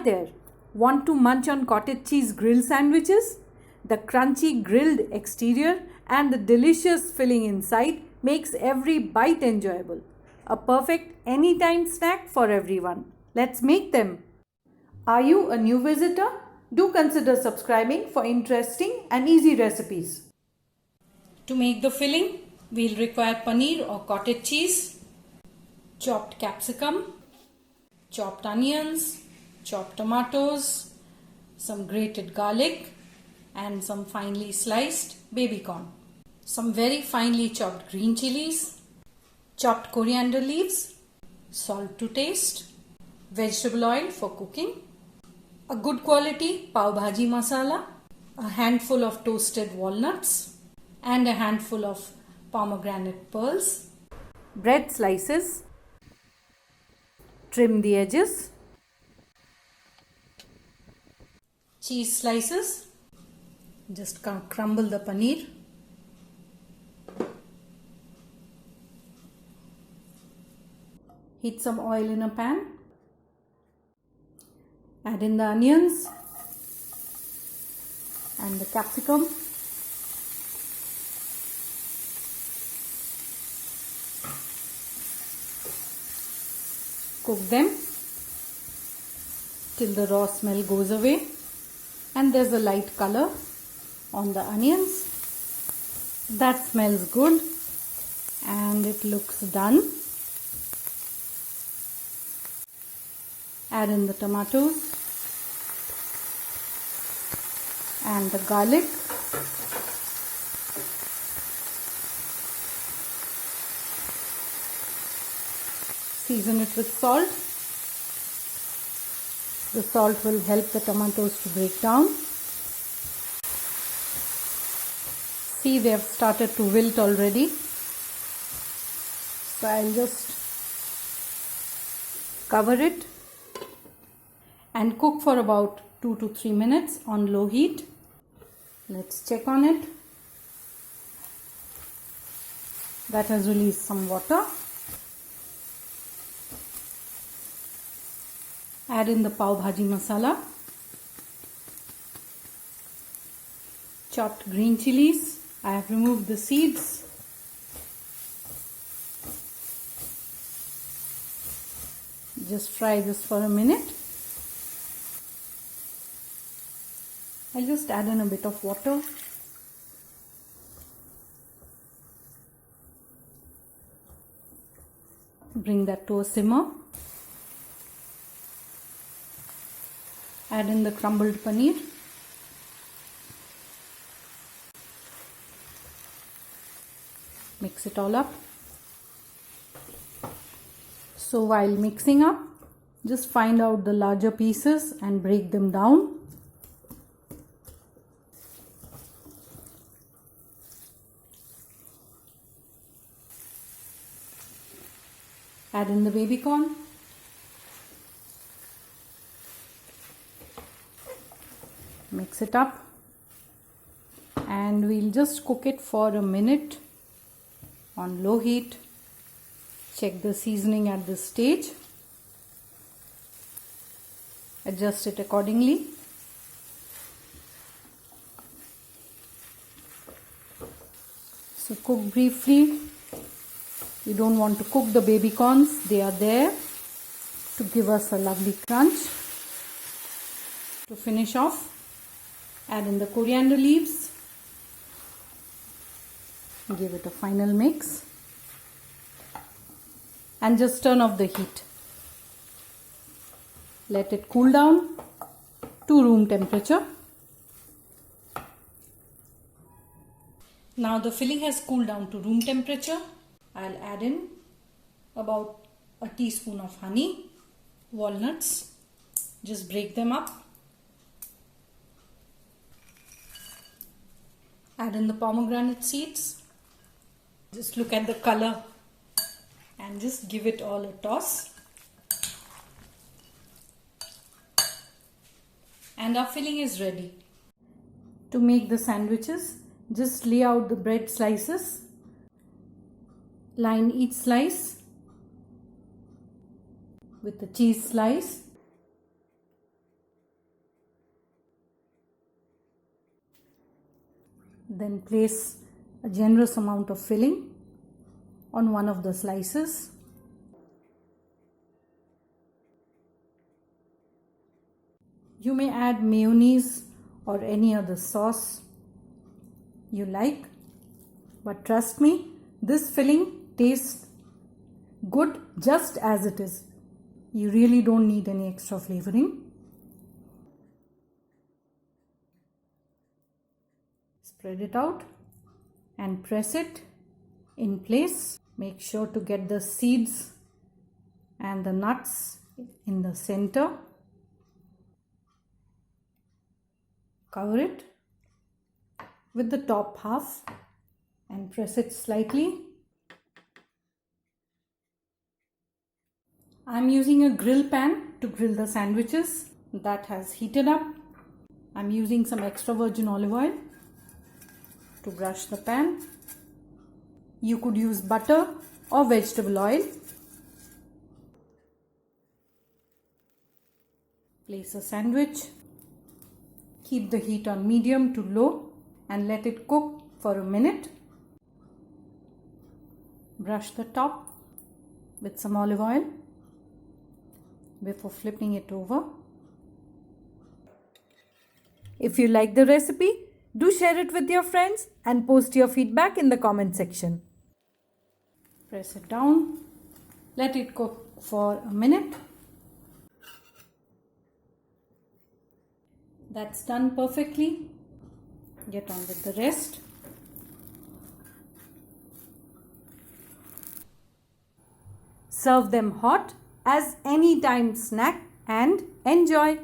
there! Want to munch on cottage cheese grilled sandwiches? The crunchy grilled exterior and the delicious filling inside makes every bite enjoyable. A perfect anytime snack for everyone. Let's make them! Are you a new visitor? Do consider subscribing for interesting and easy recipes. To make the filling, we'll require paneer or cottage cheese, chopped capsicum, chopped onions, chopped tomatoes, some grated garlic and some finely sliced baby corn, some very finely chopped green chilies, chopped coriander leaves, salt to taste, vegetable oil for cooking, a good quality pav bhaji masala, a handful of toasted walnuts and a handful of pomegranate pearls, bread slices, trim the edges, cheese slices, just crumble the paneer, heat some oil in a pan, add in the onions and the capsicum, cook them till the raw smell goes away and there's a light color on the onions. That smells good and it looks done. Add in the tomatoes and the garlic. Season it with salt. The salt will help the tomatoes to break down. See, they have started to wilt already. So I'll just cover it and cook for about 2 to 3 minutes on low heat. Let's check on it. That has released some water. Add in the pav bhaji masala, chopped green chilies. I have removed the seeds. Just fry this for a minute. I'll just add in a bit of water. Bring that to a simmer. Add in the crumbled paneer. Mix it all up. So while mixing up, just find out the larger pieces and break them down. Add in the baby corn. Mix it up and we'll just cook it for a minute on low heat. Check the seasoning at this stage. Adjust it accordingly. So cook briefly. You don't want to cook the baby corns. They are there to give us a lovely crunch. To finish off, add in the coriander leaves. Give it a final mix. And just turn off the heat. Let it cool down to room temperature. Now the filling has cooled down to room temperature. I'll add in about a teaspoon of honey, walnuts. Just break them up. Add in the pomegranate seeds. Just look at the color and just give it all a toss. And our filling is ready. To make the sandwiches, just lay out the bread slices. Line each slice with the cheese slice. Then place a generous amount of filling on one of the slices. You may add mayonnaise or any other sauce you like, but trust me, this filling tastes good just as it is. You really don't need any extra flavoring. Spread it out and press it in place. Make sure to get the seeds and the nuts in the center. Cover it with the top half and press it slightly. I'm using a grill pan to grill the sandwiches. That has heated up. I'm using some extra virgin olive oil to brush the pan. You could use butter or vegetable oil. Place a sandwich. Keep the heat on medium to low and let it cook for a minute. Brush the top with some olive oil before flipping it over. If you like the recipe, do share it with your friends and post your feedback in the comment section. Press it down. Let it cook for a minute. That's done perfectly. Get on with the rest. Serve them hot as any time snack and enjoy.